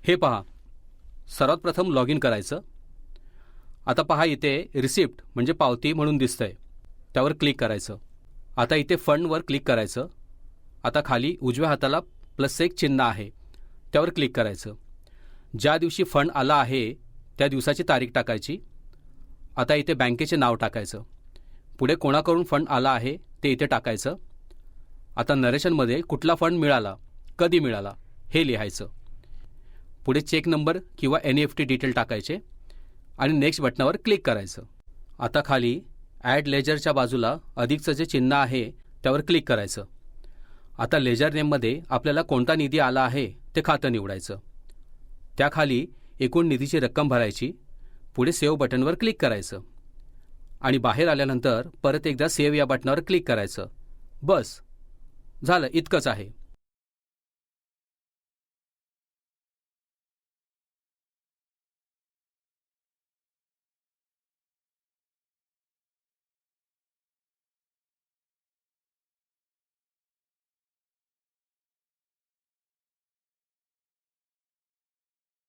हे पहा, सर्वात प्रथम लॉग इन करायचं. आता पहा इथे रिसिप्ट म्हणजे पावती म्हणून दिसतंय, त्यावर क्लिक करायचं. आता इथे फंडवर क्लिक करायचं. आता खाली उजव्या हाताला प्लस एक चिन्ह आहे, त्यावर क्लिक करायचं. ज्या दिवशी फंड आला आहे त्या दिवसाची तारीख टाकायची. आता इथे बँकेचे नाव टाकायचं. पुढे कोणाकडून फंड आला आहे ते इथे टाकायचं. आता नरेशनमध्ये कुठला फंड मिळाला, कधी मिळाला हे लिहायचं. पुढे चेक नंबर किंवा NEFT डिटेल टाकायचे आणि नेक्स्ट बटनावर क्लिक करायचं. आता खाली ॲड लेजरच्या बाजूला अधिकचं जे चिन्ह आहे त्यावर क्लिक करायचं. आता लेजर नेममध्ये आपल्याला कोणता निधी आला आहे ते खातं निवडायचं. त्याखाली एकूण निधीची रक्कम भरायची. पुढे सेव्ह बटनवर क्लिक करायचं आणि बाहेर आल्यानंतर परत एकदा सेव्ह या बटनावर क्लिक करायचं. बस झालं, इतकंच आहे.